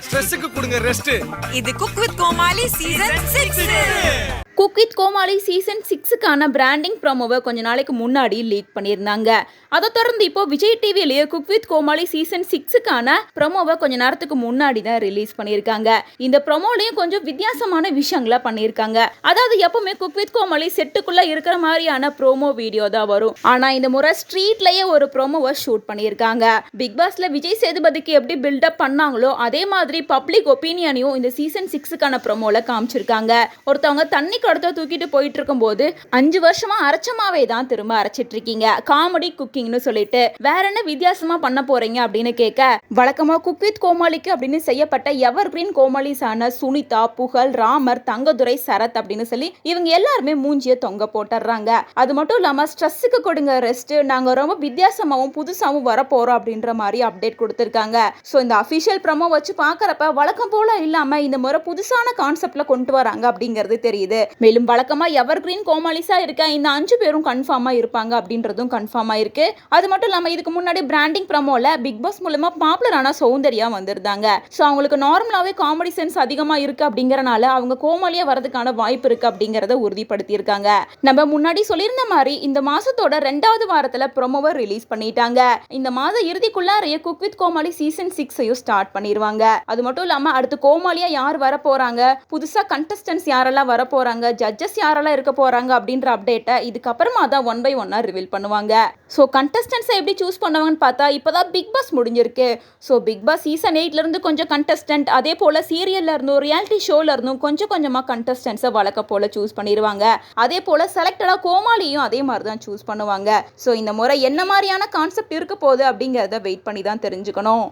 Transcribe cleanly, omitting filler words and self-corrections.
ஸ்ட்ரெஸ்ஸுக்கு கொடுங்க ரெஸ்ட். இது cook with Comali season 6. Cook with Comali season 6க்கான பிராண்டிங் ப்ரோமோவை கொஞ்ச நாளைக்கு முன்னாடி லீக் பண்ணியிருந்தாங்க. அதை தொடர்ந்து இப்போ விஜய் டிவிலேயே குக் வித் கோமாளி சீசன் 6க்கான ப்ரோமோவை கொஞ்ச நேரத்துக்கு முன்னாடி தான் ரிலீஸ் பண்ணியிருக்காங்க. இந்த ப்ரோமோலையும் கொஞ்சம் வித்தியாசமான விஷயங்களை பண்ணியிருக்காங்க. அதாவது எப்பவுமே குக் வித் கோமாளி செட்டுக்குள்ள இருக்கிற மாதிரியான ப்ரோமோ வீடியோ தான் வரும். ஆனா இந்த முறை ஸ்ட்ரீட்லயே ஒரு ப்ரோமோவை ஷூட் பண்ணியிருக்காங்க. பிக் பாஸ்ல விஜய் சேதுபதிக்கு எப்படி பில்டப் பண்ணாங்களோ அதே மாதிரி பப்ளிக் ஒப்பீனியனையும் இந்த சீசன் 6க்கான ப்ரோமோல காமிச்சிருக்காங்க. ஒருத்தவங்க தண்ணி கடத்த தூக்கிட்டு போயிட்டு இருக்கும் போது 5 வருஷமா அரைச்சமாவே தான் திரும்ப அரைச்சிட்டு இருக்கீங்க, காமெடி குக்கிங்னு சொல்லிட்டு வேற என்ன வித்தியாசமா பண்ண போறீங்க அப்படின்னு கேட்க, வழக்கமா குக் வித் கோமாளிக்கு அப்படின்னு செய்யப்பட்ட எவர் கிரீன் கோமாளிஸான சுனிதா, புகழ், ராமர், தங்கதுரை, சரத் அப்படின்னு சொல்லி இவங்க எல்லாருமே மூஞ்சிய தொங்க போட்டுறாங்க. அது மட்டும் இல்லாம ஸ்ட்ரெஸ்ஸுக்கு கொடுங்க ரெஸ்ட், நாங்க ரொம்ப வித்தியாசமாவும் புதுசாவும் வர போறோம் அப்படின்ற மாதிரி அப்டேட் கொடுத்திருக்காங்க. சோ இந்த அபிஷியல் ப்ரோமோ வச்சு பாக்குறப்ப வழக்கம் போல இல்லாம இந்த முறை புதுசான கான்செப்ட்ல கொண்டு வராங்க அப்படிங்கிறது தெரியுது. மேலும் வழக்கமா எவர் கிரீன் கோமாளிஸா இருக்க இந்த 5 பேரும் கன்ஃபார்மா இருப்பாங்க அப்படின்றதும் கன்ஃபார்மா இருக்கு. அது மட்டும் இல்லாம இதுக்கு முன்னாடி பிராண்டிங் ப்ரோமோல பிக் பாஸ் மூலமா பாப்புலரான சௌந்தர்யா வந்திருந்தாங்க. சோ அவங்களுக்கு நார்மலாவே காமெடி சென்ஸ் அதிகமா இருக்கு அப்படிங்கறனால அவங்க கோமாளியா வரதுக்கான வாய்ப்பு இருக்கு அப்படிங்கறத உறுதிப்படுத்தி இருக்காங்க. நம்ம முன்னாடி சொல்லியிருந்த மாதிரி இந்த மாசத்தோட 2வது வாரத்துல ப்ரோமோவை ரிலீஸ் பண்ணிட்டாங்க. இந்த மாத இறுதிக்குள்ளாரையே குக் வித் கோமாளி சீசன் 6ஐயும் ஸ்டார்ட் பண்ணிடுவாங்க. அது மட்டும் இல்லாம அடுத்து கோமாளியா யார் வர போறாங்க, புதுசா கண்டஸ்டன்ஸ் யாரெல்லாம் வர போறாங்க, ஜட்ஜஸ் யாரெல்லாம் இருக்க போறாங்க அப்படின்ற அப்டேட்டை இதுக்கப்புறமா தான் 1 by 1 ரிவீல் பண்ணுவாங்க. ஸோ கண்டஸ்டன்ஸை எப்படி சூஸ் பண்ணுவாங்கன்னு பார்த்தா இப்போதான் பிக் பாஸ் முடிஞ்சிருக்கு. ஸோ பிக் பாஸ் சீசன் 8ல இருந்து கொஞ்சம் கண்டஸ்டன்ட், அதே போல சீரியல்ல இருந்தும் ரியாலிட்டி ஷோல இருந்தும் கொஞ்சம் கொஞ்சமா கண்டஸ்டன்ஸை வழக்க போல சூஸ் பண்ணிடுவாங்க. அதே போல செலக்டடா கோமாளியும் அதே மாதிரி தான் சூஸ் பண்ணுவாங்க. ஸோ இந்த முறை என்ன மாதிரியான கான்செப்ட் இருக்க போகுது அப்படிங்கிறத வெயிட் பண்ணி தான் தெரிஞ்சுக்கணும்.